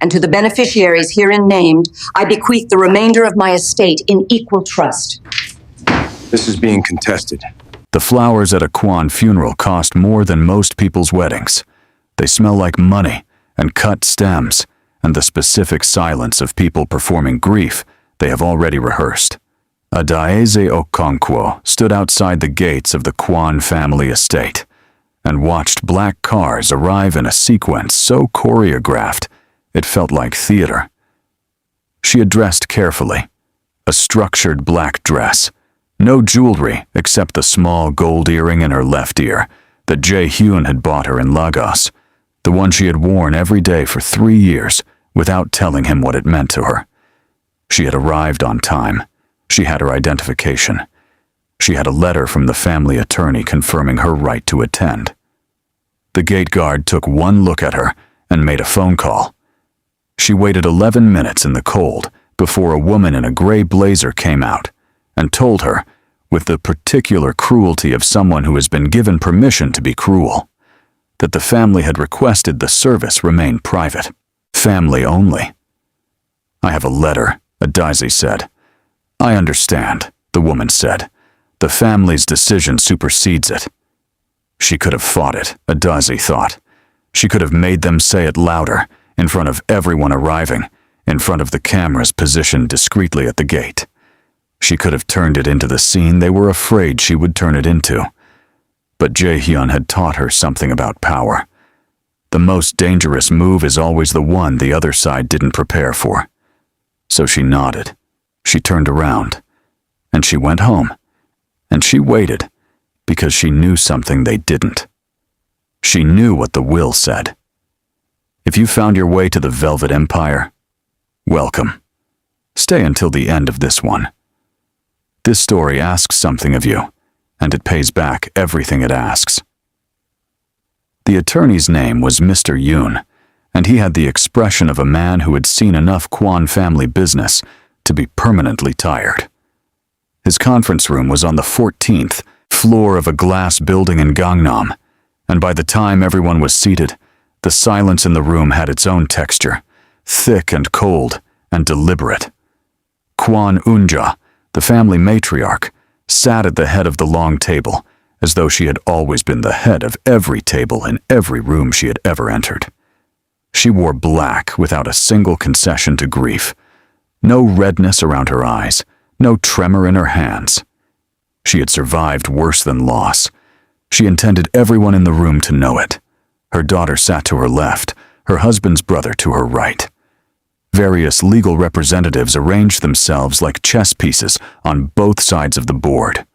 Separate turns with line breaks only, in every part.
and to the beneficiaries herein named, I bequeath the remainder of my estate in equal trust.
This is being contested.
The flowers at a Kwan funeral cost more than most people's weddings. They smell like money and cut stems and the specific silence of people performing grief they have already rehearsed. Adaeze Okonkwo stood outside the gates of the Kwan family estate and watched black cars arrive in a sequence so choreographed it felt like theater. She had dressed carefully, a structured black dress, no jewelry except the small gold earring in her left ear that Jae-hyun had bought her in Lagos, the one she had worn every day for 3 years without telling him what it meant to her. She had arrived on time. She had her identification. She had a letter from the family attorney confirming her right to attend. The gate guard took one look at her and made a phone call. She waited 11 minutes in the cold before a woman in a gray blazer came out and told her, with the particular cruelty of someone who has been given permission to be cruel, that the family had requested the service remain private. Family only. "I have a letter," Adaeze said. "I understand," the woman said. "The family's decision supersedes it." She could have fought it, Adaeze thought. She could have made them say it louder, in front of everyone arriving, in front of the cameras positioned discreetly at the gate. She could have turned it into the scene they were afraid she would turn it into. But Jae-hyun had taught her something about power. The most dangerous move is always the one the other side didn't prepare for. So she nodded. She turned around. And she went home. And she waited, because she knew something they didn't. She knew what the will said. If you found your way to the Velvet Empire, welcome. Stay until the end of this one. This story asks something of you, and it pays back everything it asks. The attorney's name was Mr. Yoon, and he had the expression of a man who had seen enough Kwan family business to be permanently tired. His conference room was on the 14th floor of a glass building in Gangnam, and by the time everyone was seated, the silence in the room had its own texture, thick and cold and deliberate. Kwan Unja, the family matriarch, sat at the head of the long table, as though she had always been the head of every table in every room she had ever entered. She wore black without a single concession to grief, no redness around her eyes, no tremor in her hands. She had survived worse than loss. She intended everyone in the room to know it. Her daughter sat to her left, her husband's brother to her right. Various legal representatives arranged themselves like chess pieces on both sides of the board.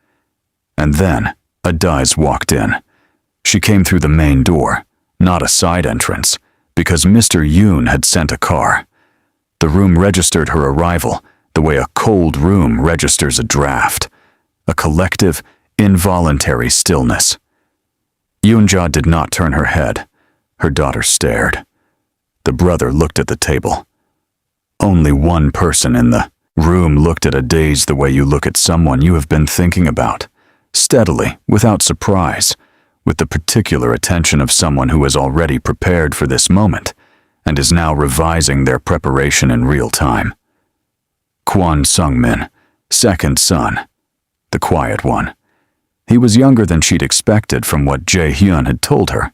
And then Adaeze walked in. She came through the main door, not a side entrance, because Mr. Yoon had sent a car. The room registered her arrival the way a cold room registers a draft, a collective, involuntary stillness. Yoonja did not turn her head. Her daughter stared. The brother looked at the table. Only one person in the room looked at Adaeze the way you look at someone you have been thinking about, steadily, without surprise, with the particular attention of someone who has already prepared for this moment and is now revising their preparation in real time. Kwon Sung-min, second son, the quiet one. He was younger than she'd expected from what Jae-hyun had told her.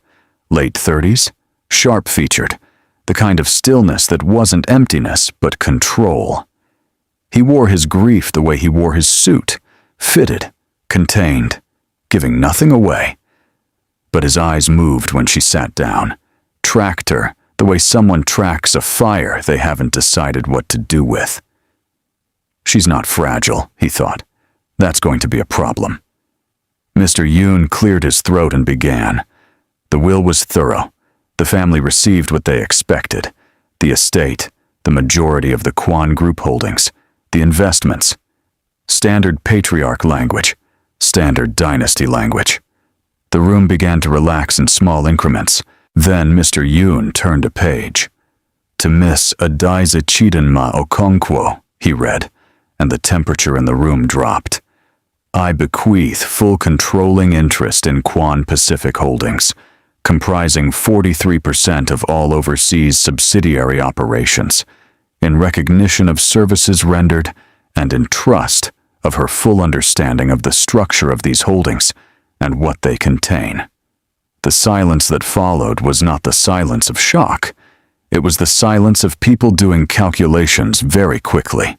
Late 30s, sharp-featured, the kind of stillness that wasn't emptiness but control. He wore his grief the way he wore his suit, fitted, contained, giving nothing away. But his eyes moved when she sat down, tracked her the way someone tracks a fire they haven't decided what to do with. She's not fragile, he thought. That's going to be a problem. Mr. Yoon cleared his throat and began. The will was thorough. The family received what they expected. The estate, the majority of the Kwan Group holdings, the investments. Standard patriarch language, standard dynasty language. The room began to relax in small increments. Then Mr. Yoon turned a page. To Miss Adaeze Chidenma Okonkwo, he read, and the temperature in the room dropped. I bequeath full controlling interest in Kwan Pacific Holdings, comprising 43% of all overseas subsidiary operations, in recognition of services rendered and in trust of her full understanding of the structure of these holdings and what they contain. The silence that followed was not the silence of shock. It was the silence of people doing calculations very quickly.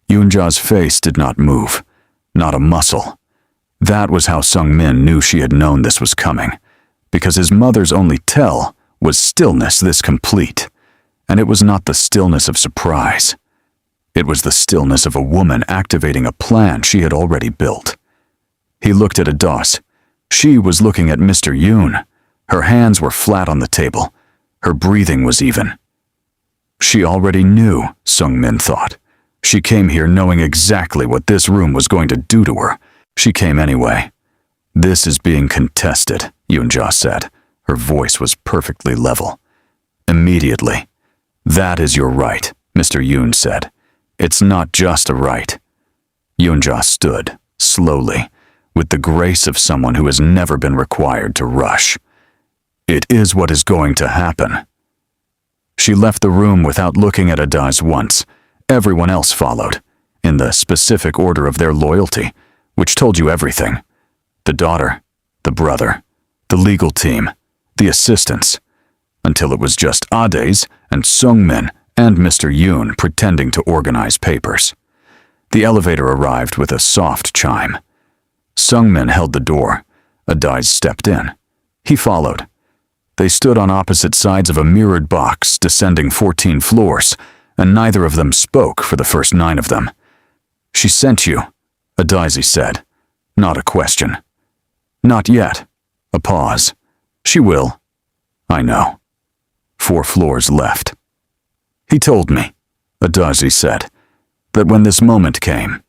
Yoonja's face did not move, not a muscle. That was how Sung Min knew she had known this was coming, because his mother's only tell was stillness this complete, and it was not the stillness of surprise. It was the stillness of a woman activating a plan she had already built. He looked at Adas. She was looking at Mr. Yoon. Her hands were flat on the table. Her breathing was even. She already knew, Sung Min thought. She came here knowing exactly what this room was going to do to her. She came anyway. This is being contested, Yoonja said. Her voice was perfectly level. Immediately. That is your right, Mr. Yoon said. It's not just a right. Yoonja stood, slowly, with the grace of someone who has never been required to rush. It is what is going to happen. She left the room without looking at Adas once. Everyone else followed, in the specific order of their loyalty, which told you everything. The daughter, the brother, the legal team, the assistants, until it was just Ades and Sung Min and Mr. Yoon pretending to organize papers. The elevator arrived with a soft chime. Sung Min held the door. Ades stepped in. He followed. They stood on opposite sides of a mirrored box descending 14 floors, and neither of them spoke for the first 9 of them. She sent you, Adaisi said. Not a question. Not yet. A pause. She will. I know. 4 floors left. He told me, Adaisi said, that when this moment came,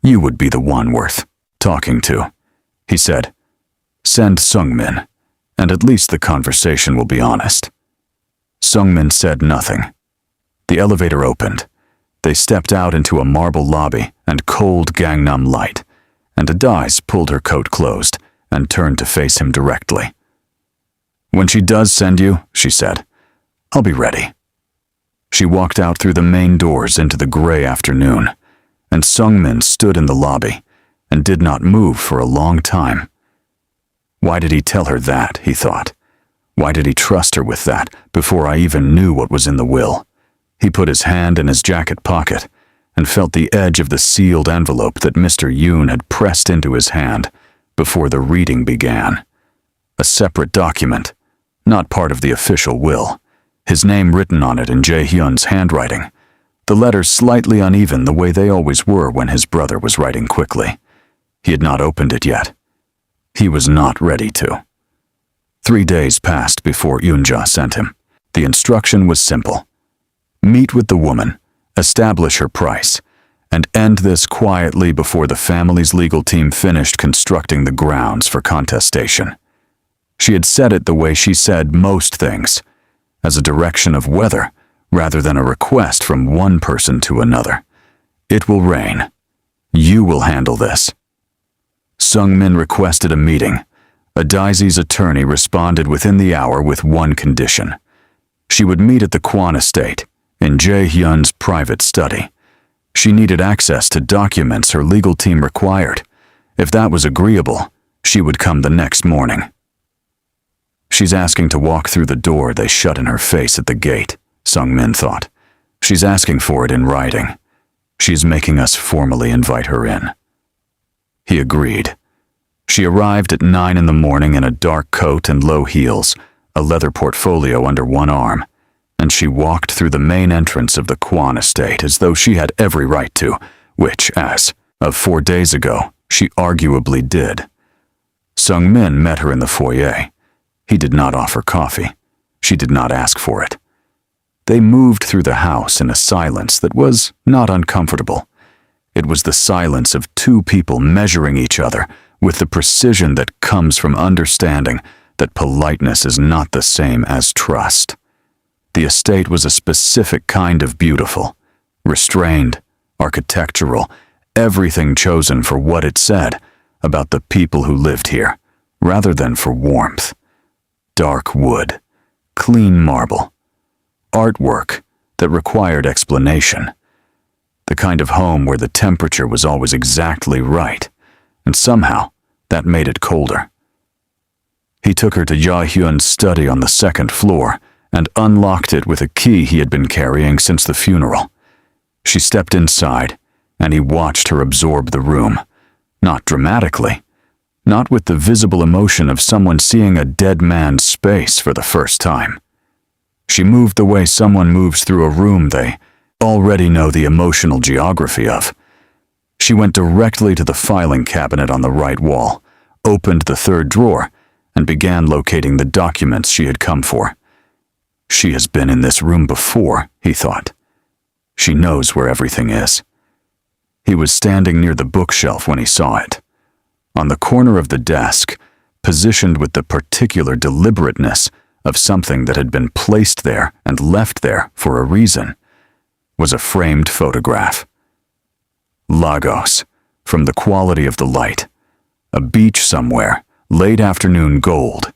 you would be the one worth talking to. He said, send Sung Min, and at least the conversation will be honest. Sung Min said nothing. The elevator opened. They stepped out into a marble lobby and cold Gangnam light, and Ades pulled her coat closed and turned to face him directly. When she does send you, she said, I'll be ready. She walked out through the main doors into the gray afternoon, and Sung Min stood in the lobby and did not move for a long time. Why did he tell her that, he thought. Why did he trust her with that before I even knew what was in the will? He put his hand in his jacket pocket and felt the edge of the sealed envelope that Mr. Yoon had pressed into his hand before the reading began. A separate document, not part of the official will, his name written on it in Jae-hyun's handwriting, the letters slightly uneven the way they always were when his brother was writing quickly. He had not opened it yet. He was not ready to. 3 days passed before Yoonja sent him. The instruction was simple. Meet with the woman, establish her price, and end this quietly before the family's legal team finished constructing the grounds for contestation. She had said it the way she said most things, as a direction of weather rather than a request from one person to another. It will rain. You will handle this. Sung Min requested a meeting. Adaisi's attorney responded within the hour with one condition. She would meet at the Kwon estate, in Jae-hyun's private study. She needed access to documents her legal team required. If that was agreeable, she would come the next morning. She's asking to walk through the door they shut in her face at the gate, Sung Min thought. She's asking for it in writing. She's making us formally invite her in. He agreed. She arrived at 9 in the morning in a dark coat and low heels, a leather portfolio under one arm, and she walked through the main entrance of the Kwon estate as though she had every right to, which, as of 4 days ago, she arguably did. Sung Min met her in the foyer. He did not offer coffee. She did not ask for it. They moved through the house in a silence that was not uncomfortable. It was the silence of 2 people measuring each other with the precision that comes from understanding that politeness is not the same as trust. The estate was a specific kind of beautiful, restrained, architectural, everything chosen for what it said about the people who lived here, rather than for warmth. dark wood, clean marble, artwork that required explanation. The kind of home where the temperature was always exactly right, and somehow that made it colder. He took her to Ja-hyun's study on the second floor and unlocked it with a key he had been carrying since the funeral. She stepped inside, and he watched her absorb the room, not dramatically, not with the visible emotion of someone seeing a dead man's space for the first time. She moved the way someone moves through a room they already know the emotional geography of. She went directly to the filing cabinet on the right wall, opened the third drawer, and began locating the documents she had come for. She has been in this room before, he thought. She knows where everything is. He was standing near the bookshelf when he saw it. On the corner of the desk, positioned with the particular deliberateness of something that had been placed there and left there for a reason, was a framed photograph. Lagos, from the quality of the light. A beach somewhere, late afternoon gold.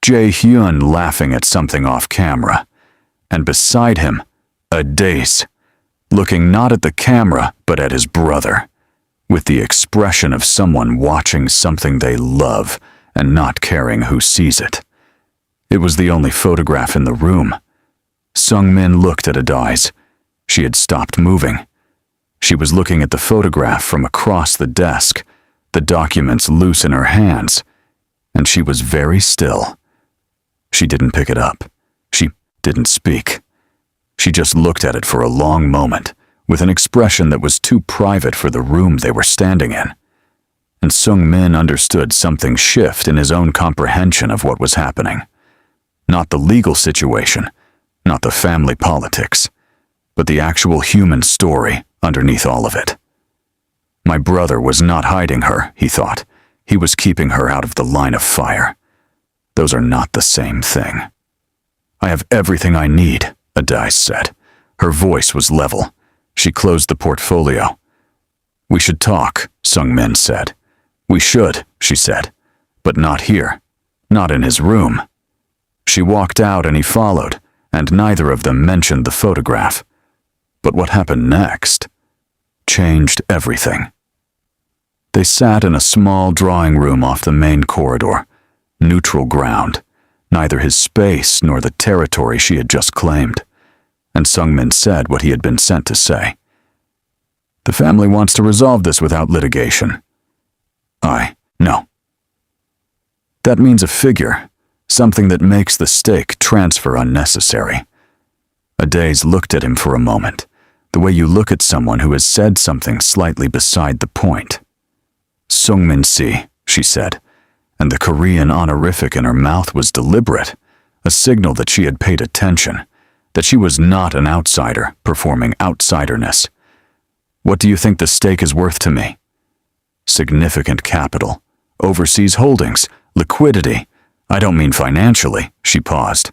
Jae-hyun laughing at something off camera. And beside him, a Dace, looking not at the camera but at his brother, with the expression of someone watching something they love and not caring who sees it. It was the only photograph in the room. Sung-min looked at Adai's. She had stopped moving. She was looking at the photograph from across the desk, the documents loose in her hands, and she was very still. She didn't pick it up. She didn't speak. She just looked at it for a long moment, with an expression that was too private for the room they were standing in. And Sung-min understood something shift in his own comprehension of what was happening. Not the legal situation, not the family politics, but the actual human story underneath all of it. My brother was not hiding her, he thought. He was keeping her out of the line of fire. Those are not the same thing. I have everything I need, Adai said. Her voice was level. She closed the portfolio. We should talk, Sung-min said. We should, she said, but not here, not in his room. She walked out and he followed, and neither of them mentioned the photograph. But what happened next changed everything. They sat in a small drawing room off the main corridor, neutral ground, neither his space nor the territory she had just claimed, and Sung-min said what he had been sent to say. The family wants to resolve this without litigation. No. That means a figure, something that makes the stake transfer unnecessary. Adai's looked at him for a moment, the way you look at someone who has said something slightly beside the point. Sung-min-si, she said, and the Korean honorific in her mouth was deliberate, a signal that she had paid attention, that she was not an outsider performing outsiderness. What do you think the stake is worth to me? Significant capital, overseas holdings, liquidity. I don't mean financially, she paused.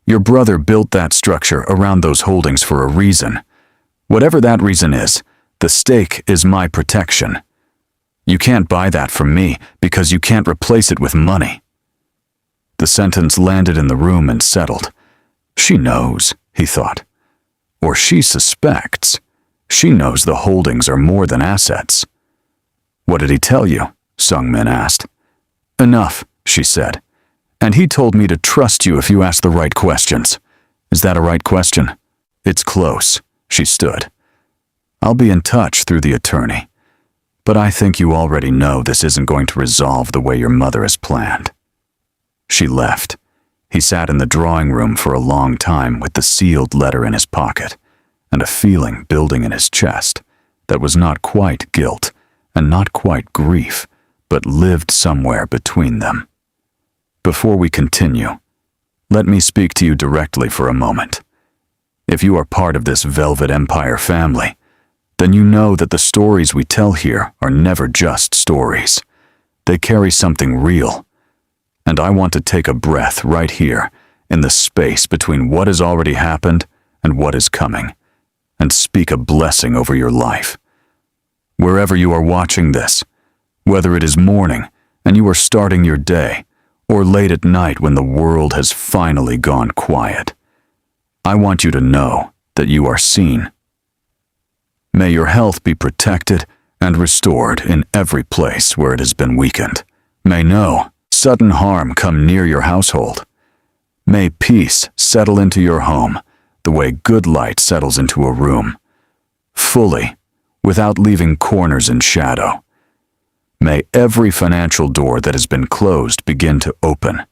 Your brother built that structure around those holdings for a reason. Whatever that reason is, the stake is my protection. You can't buy that from me because you can't replace it with money. The sentence landed in the room and settled. She knows, he thought. Or she suspects. She knows the holdings are more than assets. What did he tell you? Sung-min asked. Enough, she said. And he told me to trust you if you ask the right questions. Is that a right question? It's close. She stood. I'll be in touch through the attorney. But I think you already know this isn't going to resolve the way your mother has planned. She left. He sat in the drawing room for a long time with the sealed letter in his pocket, and a feeling building in his chest that was not quite guilt and not quite grief, but lived somewhere between them. Before we continue, let me speak to you directly for a moment. If you are part of this Velvet Empire family, then you know that the stories we tell here are never just stories. They carry something real. And I want to take a breath right here in the space between what has already happened and what is coming, and speak a blessing over your life. Wherever you are watching this, whether it is morning and you are starting your day, or late at night when the world has finally gone quiet. I want you to know that you are seen. May your health be protected and restored in every place where it has been weakened. May no sudden harm come near your household. May peace settle into your home the way good light settles into a room, fully, without leaving corners in shadow. May every financial door that has been closed begin to open.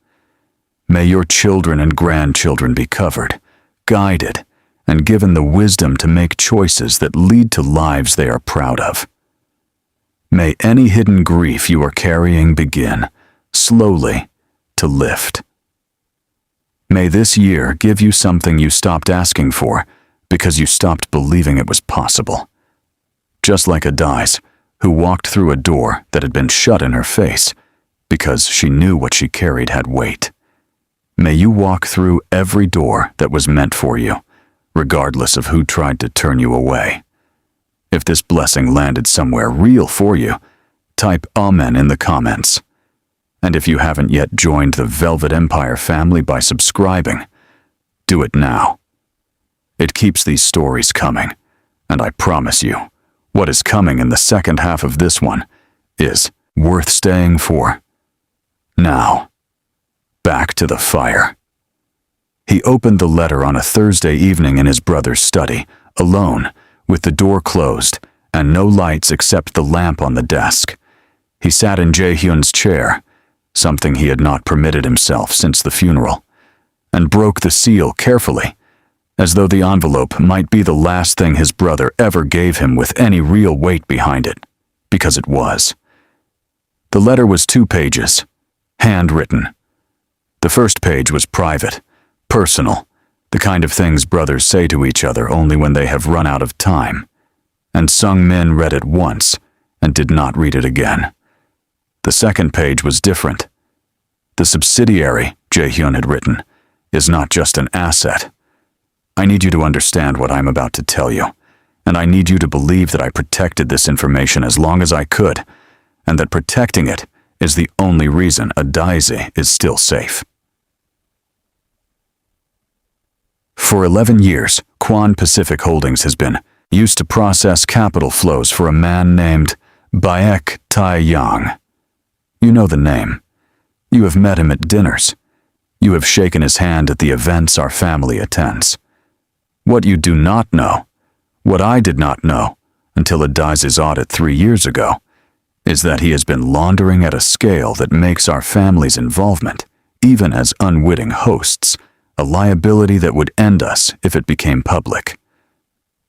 May your children and grandchildren be covered, guided, and given the wisdom to make choices that lead to lives they are proud of. May any hidden grief you are carrying begin, slowly, to lift. May this year give you something you stopped asking for because you stopped believing it was possible. Just like Adize, who walked through a door that had been shut in her face because she knew what she carried had weight. May you walk through every door that was meant for you, regardless of who tried to turn you away. If this blessing landed somewhere real for you, type Amen in the comments. And if you haven't yet joined the Velvet Empire family by subscribing, do it now. It keeps these stories coming, and I promise you, what is coming in the second half of this one is worth staying for. Now, back to the fire. He opened the letter on a Thursday evening in his brother's study, alone, with the door closed and no lights except the lamp on the desk. He sat in Jae-hyun's chair, something he had not permitted himself since the funeral, and broke the seal carefully, as though the envelope might be the last thing his brother ever gave him with any real weight behind it, because it was. The letter was 2 pages, handwritten. The first page was private, personal, the kind of things brothers say to each other only when they have run out of time, and Sung Min read it once and did not read it again. The second page was different. The subsidiary, Jae-hyun had written, is not just an asset. I need you to understand what I'm about to tell you, and I need you to believe that I protected this information as long as I could, and that protecting it is the only reason Adize is still safe. For 11 years, Kwon Pacific Holdings has been used to process capital flows for a man named Baek Tae-yang. You know the name. You have met him at dinners. You have shaken his hand at the events our family attends. What you do not know, what I did not know until Adize's audit 3 years ago, is that he has been laundering at a scale that makes our family's involvement, even as unwitting hosts, a liability that would end us if it became public.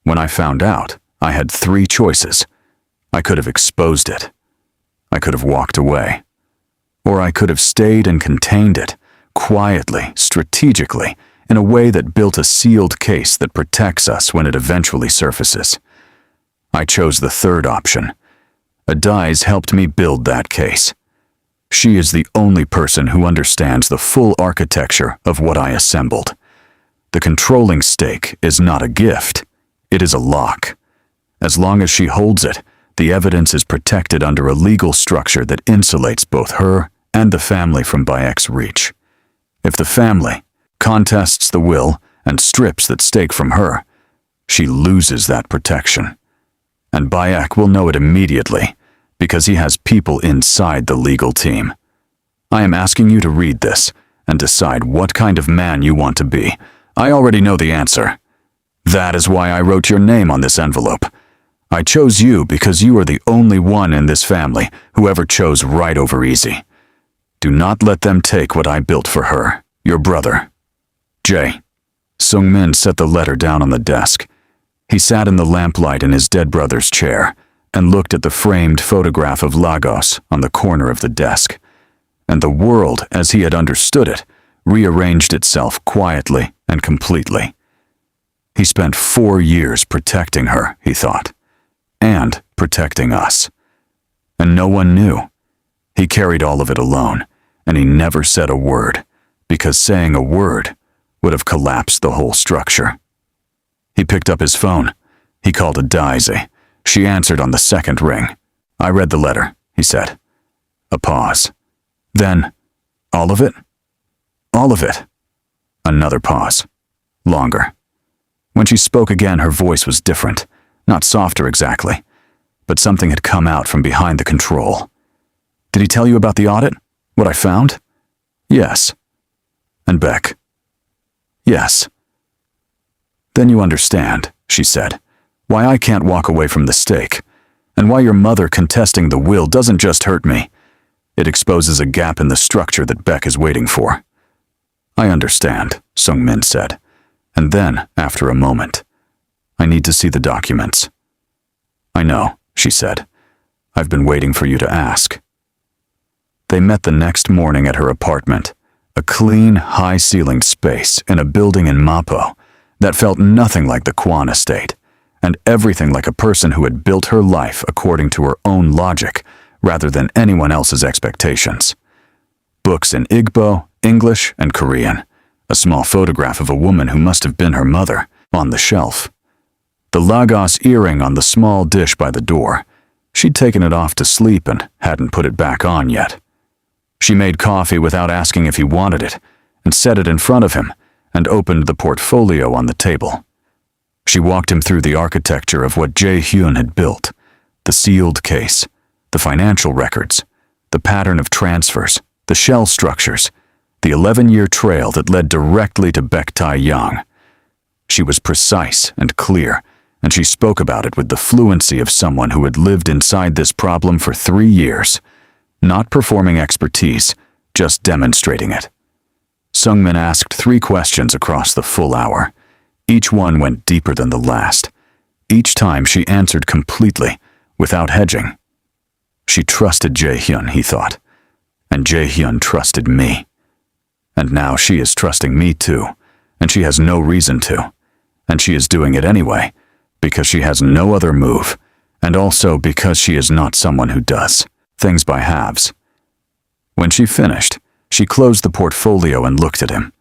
When I found out, I had 3 choices. I could have exposed it. I could have walked away. Or I could have stayed and contained it, quietly, strategically, in a way that built a sealed case that protects us when it eventually surfaces. I chose the third option. Adize helped me build that case. She is the only person who understands the full architecture of what I assembled. The controlling stake is not a gift, it is a lock. As long as she holds it, the evidence is protected under a legal structure that insulates both her and the family from Baek's reach. If the family contests the will and strips that stake from her, she loses that protection. And Baek will know it immediately, because he has people inside the legal team. I am asking you to read this and decide what kind of man you want to be. I already know the answer. That is why I wrote your name on this envelope. I chose you because you are the only one in this family who ever chose right over easy. Do not let them take what I built for her, your brother. Jae. Sung Min set the letter down on the desk. He sat in the lamplight in his dead brother's chair and looked at the framed photograph of Lagos on the corner of the desk. And the world, as he had understood it, rearranged itself quietly and completely. He spent 4 years protecting her, he thought, and protecting us. And no one knew. He carried all of it alone, and he never said a word, because saying a word would have collapsed the whole structure. He picked up his phone. He called Adize. She answered on the second ring. I read the letter, he said. A pause. Then, All of it? All of it. Another pause. Longer. When she spoke again, her voice was different, not softer exactly, but something had come out from behind the control. Did he tell you about the audit? What I found? Yes. And Beck? Yes. Then you understand, she said, why I can't walk away from the stake, and why your mother contesting the will doesn't just hurt me. It exposes a gap in the structure that Beck is waiting for. I understand, Sung-min said, and then, after a moment, I need to see the documents. I know, she said. I've been waiting for you to ask. They met the next morning at her apartment, a clean, high-ceilinged space in a building in Mapo that felt nothing like the Kwon estate, and everything like a person who had built her life according to her own logic rather than anyone else's expectations. Books in Igbo, English, and Korean, a small photograph of a woman who must have been her mother, on the shelf. The Lagos earring on the small dish by the door. She'd taken it off to sleep and hadn't put it back on yet. She made coffee without asking if he wanted it, and set it in front of him, and opened the portfolio on the table. She walked him through the architecture of what Jae-hyun had built, the sealed case, the financial records, the pattern of transfers, the shell structures, the 11-year trail that led directly to Baek Tae-yong. She was precise and clear, and she spoke about it with the fluency of someone who had lived inside this problem for 3 years, not performing expertise, just demonstrating it. Sung-min asked 3 questions across the full hour. Each one went deeper than the last. Each time she answered completely, without hedging. She trusted Jae-hyun, he thought, and Jae-hyun trusted me. And now she is trusting me too, and she has no reason to. And she is doing it anyway, because she has no other move, and also because she is not someone who does things by halves. When she finished, she closed the portfolio and looked at him.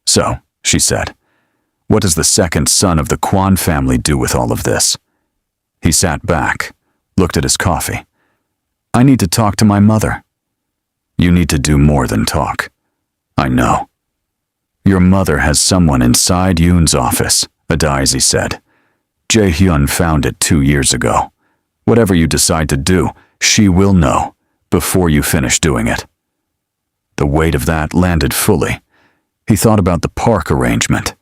So, she said, what does the second son of the Kwon family do with all of this? He sat back, looked at his coffee. I need to talk to my mother. You need to do more than talk. I know. Your mother has someone inside Yoon's office, Adaisi said. Jae-hyun found it 2 years ago. Whatever you decide to do, she will know before you finish doing it. The weight of that landed fully. He thought about the park arrangement,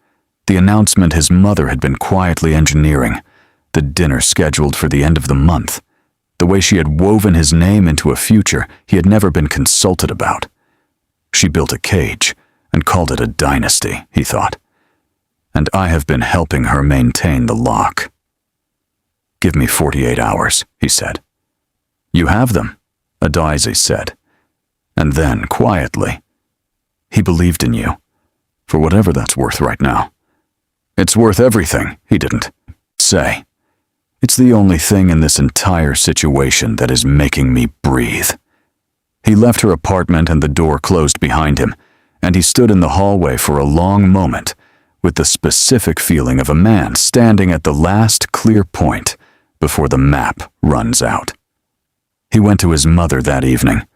the announcement his mother had been quietly engineering, the dinner scheduled for the end of the month, the way she had woven his name into a future he had never been consulted about. She built a cage and called it a dynasty, he thought. And I have been helping her maintain the lock. Give me 48 hours, he said. You have them, Adaisi said. And then, quietly, he believed in you, for whatever that's worth right now. It's worth everything, he didn't say. It's the only thing in this entire situation that is making me breathe. He left her apartment and the door closed behind him, and he stood in the hallway for a long moment, with the specific feeling of a man standing at the last clear point before the map runs out. He went to his mother that evening.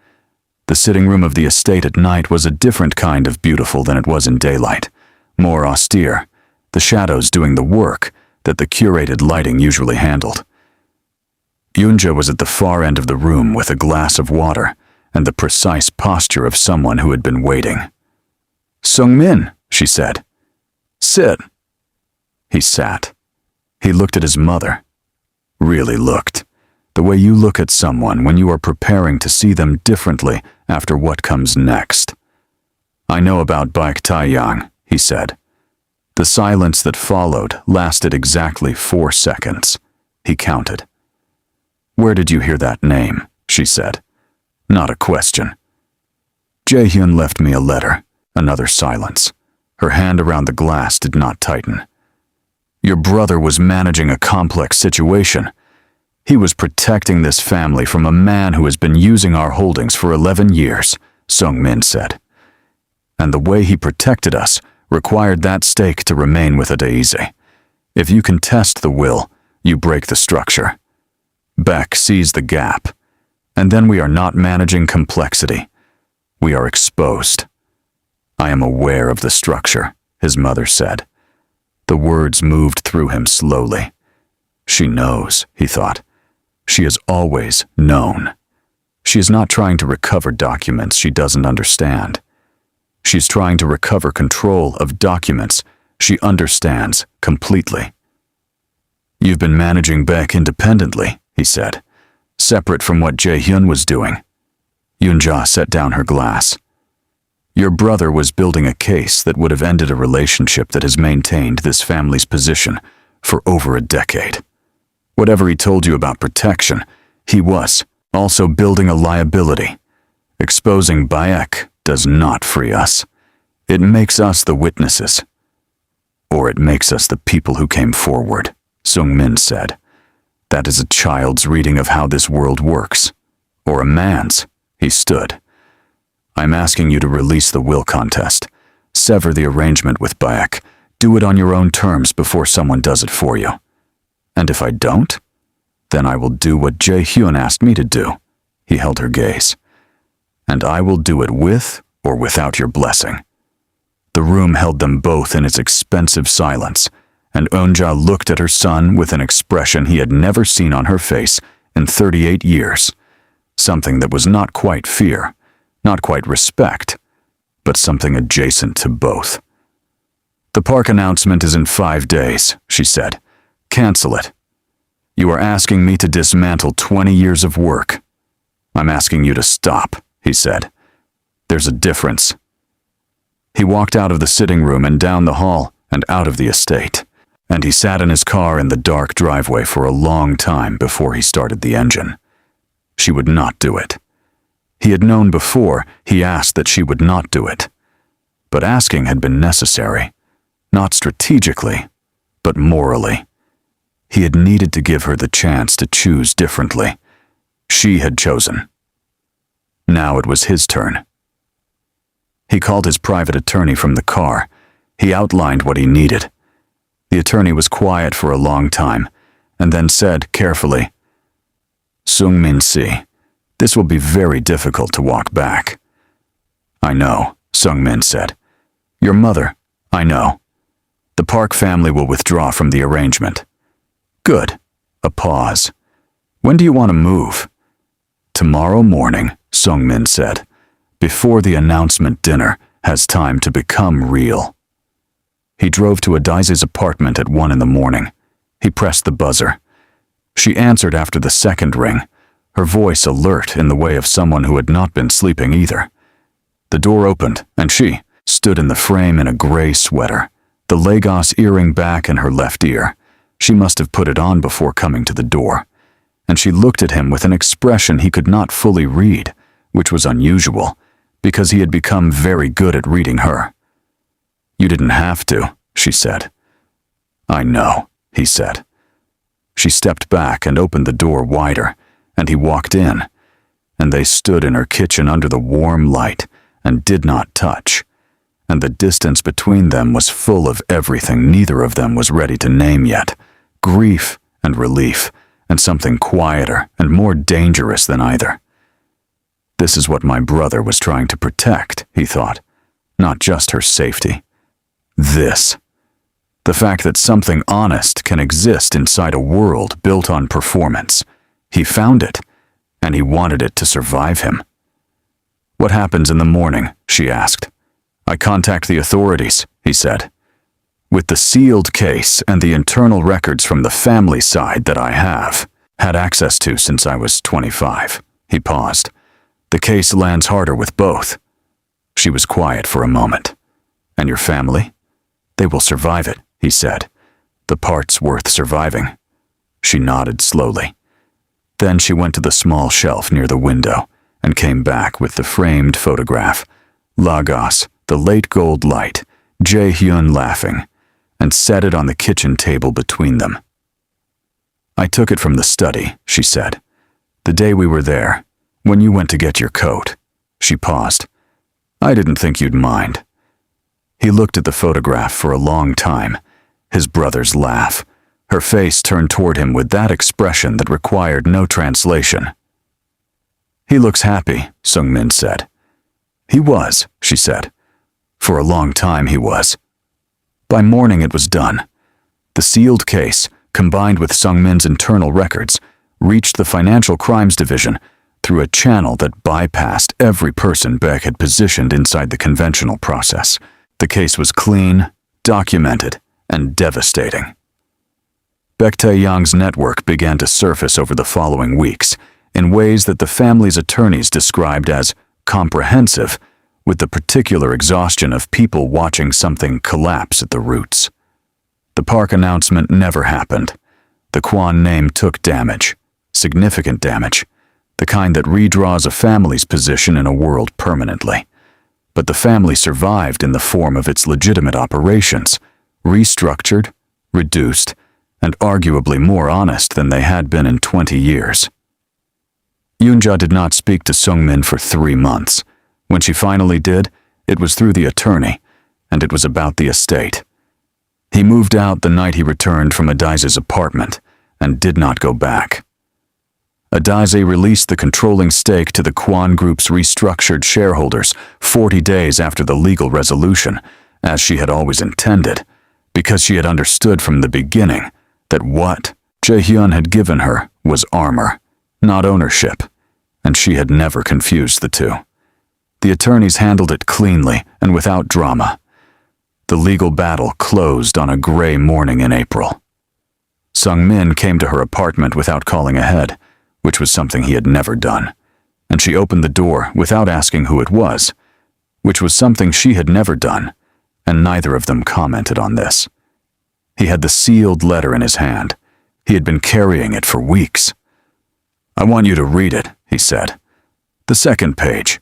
The sitting room of the estate at night was a different kind of beautiful than it was in daylight, more austere, the shadows doing the work that the curated lighting usually handled. Yoonja was at the far end of the room with a glass of water and the precise posture of someone who had been waiting. Sung-min, she said. Sit. He sat. He looked at his mother. Really looked. The way you look at someone when you are preparing to see them differently after what comes next. I know about Baek Tae-yong, he said. The silence that followed lasted exactly 4 seconds. He counted. Where did you hear that name? She said. Not a question. Jae-hyun left me a letter. Another silence. Her hand around the glass did not tighten. Your brother was managing a complex situation. He was protecting this family from a man who has been using our holdings for 11 years, Sung-min said. And the way he protected us required that stake to remain with Adaisi. If you contest the will, you break the structure. Beck sees the gap. And then we are not managing complexity. We are exposed. I am aware of the structure, his mother said. The words moved through him slowly. She knows, he thought. She has always known. She is not trying to recover documents she doesn't understand. She's trying to recover control of documents she understands completely. You've been managing Baek independently, he said, separate from what Jae-hyun was doing. Yoon-ja set down her glass. Your brother was building a case that would have ended a relationship that has maintained this family's position for over a decade. Whatever he told you about protection, he was also building a liability. Exposing Baek does not free us. It makes us the witnesses. Or it makes us the people who came forward, Sung-min said. That is a child's reading of how this world works. Or a man's. He stood. I'm asking you to release the will contest. Sever the arrangement with Baek. Do it on your own terms before someone does it for you. And if I don't, then I will do what Jae-hyun asked me to do. He held her gaze. And I will do it with or without your blessing. The room held them both in its expensive silence, and Eun-ja looked at her son with an expression he had never seen on her face in 38 years. Something that was not quite fear, not quite respect, but something adjacent to both. The park announcement is in 5 days, she said. Cancel it. You are asking me to dismantle 20 years of work. I'm asking you to stop, he said. There's a difference. He walked out of the sitting room and down the hall and out of the estate, and he sat in his car in the dark driveway for a long time before he started the engine. She would not do it. He had known before he asked that she would not do it. But asking had been necessary, not strategically, but morally. He had needed to give her the chance to choose differently. She had chosen. Now it was his turn. He called his private attorney from the car. He outlined what he needed. The attorney was quiet for a long time, and then said carefully, Sung-min Si, this will be very difficult to walk back. I know, Sung-min said. Your mother, I know. The Park family will withdraw from the arrangement. Good. A pause. When do you want to move? Tomorrow morning, Sung-min said, before the announcement dinner has time to become real. He drove to Adaise's apartment at 1 a.m. He pressed the buzzer. She answered after the second ring, her voice alert in the way of someone who had not been sleeping either. The door opened, and she stood in the frame in a gray sweater, the Lagos earring back in her left ear. She must have put it on before coming to the door, and she looked at him with an expression he could not fully read, which was unusual, because he had become very good at reading her. You didn't have to, she said. I know, he said. She stepped back and opened the door wider, and he walked in, and they stood in her kitchen under the warm light and did not touch, and the distance between them was full of everything neither of them was ready to name yet, grief and relief, and something quieter and more dangerous than either. This is what my brother was trying to protect, he thought, not just her safety. This. The fact that something honest can exist inside a world built on performance. He found it, and he wanted it to survive him. What happens in the morning? She asked. I contact the authorities, he said. With the sealed case and the internal records from the family side that I have had access to since I was 25. He paused. The case lands harder with both. She was quiet for a moment. And your family? They will survive it, he said. The part's worth surviving. She nodded slowly. Then she went to the small shelf near the window and came back with the framed photograph. Lagos, the late gold light, Jae-hyun laughing, and set it on the kitchen table between them. I took it from the study, she said. The day we were there, when you went to get your coat. She paused. I didn't think you'd mind. He looked at the photograph for a long time, his brother's laugh, her face turned toward him with that expression that required no translation. He looks happy, Sung-min said. He was, she said. For a long time he was. By morning it was done. The sealed case, combined with Sungmin's internal records, reached the Financial Crimes Division through a channel that bypassed every person Beck had positioned inside the conventional process. The case was clean, documented, and devastating. Baek Tae-yang's network began to surface over the following weeks in ways that the family's attorneys described as comprehensive, with the particular exhaustion of people watching something collapse at the roots. The park announcement never happened. The Kwon name took damage, significant damage, the kind that redraws a family's position in a world permanently. But the family survived in the form of its legitimate operations, restructured, reduced, and arguably more honest than they had been in 20 years. Yoonja did not speak to Sungmin for 3 months. When she finally did, it was through the attorney, and it was about the estate. He moved out the night he returned from Adaise's apartment and did not go back. Adaise released the controlling stake to the Kwon Group's restructured shareholders 40 days after the legal resolution, as she had always intended, because she had understood from the beginning that what Jae-hyun had given her was armor, not ownership, and she had never confused the two. The attorneys handled it cleanly and without drama. The legal battle closed on a gray morning in April. Sungmin came to her apartment without calling ahead, which was something he had never done, and she opened the door without asking who it was, which was something she had never done, and neither of them commented on this. He had the sealed letter in his hand. He had been carrying it for weeks. "I want you to read it," he said. "The second page.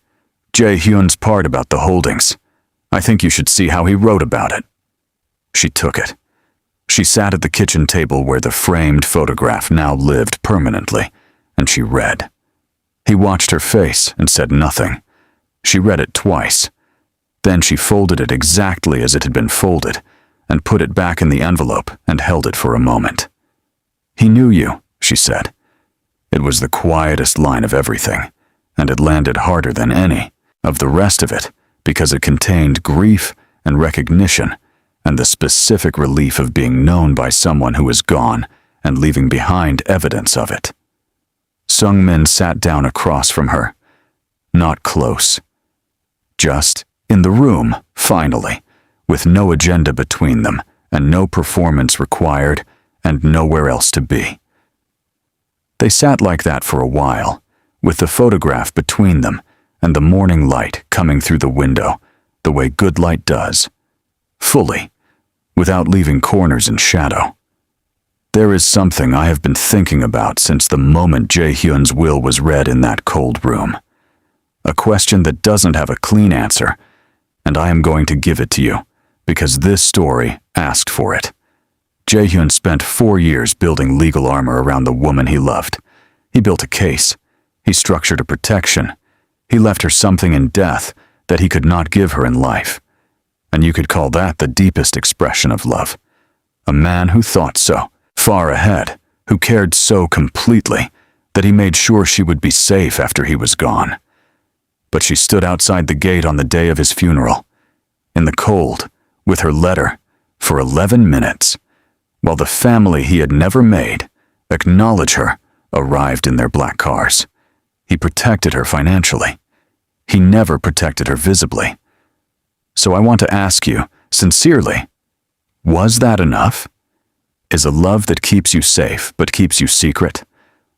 Jae-hyun's part about the holdings. I think you should see how he wrote about it." She took it. She sat at the kitchen table where the framed photograph now lived permanently, and she read. He watched her face and said nothing. She read it twice. Then she folded it exactly as it had been folded and put it back in the envelope and held it for a moment. "He knew you," she said. It was the quietest line of everything, and it landed harder than any of the rest of it because it contained grief and recognition and the specific relief of being known by someone who is gone and leaving behind evidence of it. Sungmin sat down across from her. Not close. Just in the room, finally, with no agenda between them and no performance required and nowhere else to be. They sat like that for a while, with the photograph between them and the morning light coming through the window, the way good light does, fully, without leaving corners in shadow. There is something I have been thinking about since the moment Jae-hyun's will was read in that cold room. A question that doesn't have a clean answer, and I am going to give it to you, because this story asked for it. Jae-hyun spent 4 years building legal armor around the woman he loved. He built a case. He structured a protection. He left her something in death that he could not give her in life. And you could call that the deepest expression of love. A man who thought so, far ahead, who cared so completely that he made sure she would be safe after he was gone. But she stood outside the gate on the day of his funeral, in the cold, with her letter, for 11 minutes, while the family he had never made acknowledge her arrived in their black cars. He protected her financially. He never protected her visibly. So I want to ask you, sincerely, was that enough? Is a love that keeps you safe but keeps you secret,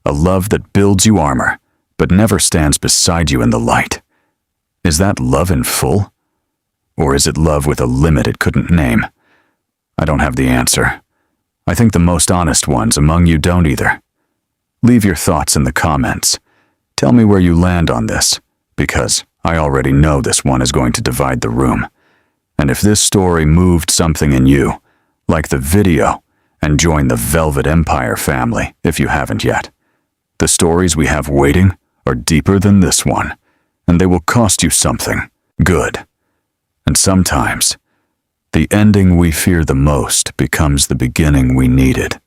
a love that builds you armor but never stands beside you in the light, is that love in full? Or is it love with a limit it couldn't name? I don't have the answer. I think the most honest ones among you don't either. Leave your thoughts in the comments. Tell me where you land on this, because I already know this one is going to divide the room. And if this story moved something in you, like the video, and join the Velvet Empire family if you haven't yet. The stories we have waiting are deeper than this one, and they will cost you something good. And sometimes, the ending we fear the most becomes the beginning we needed.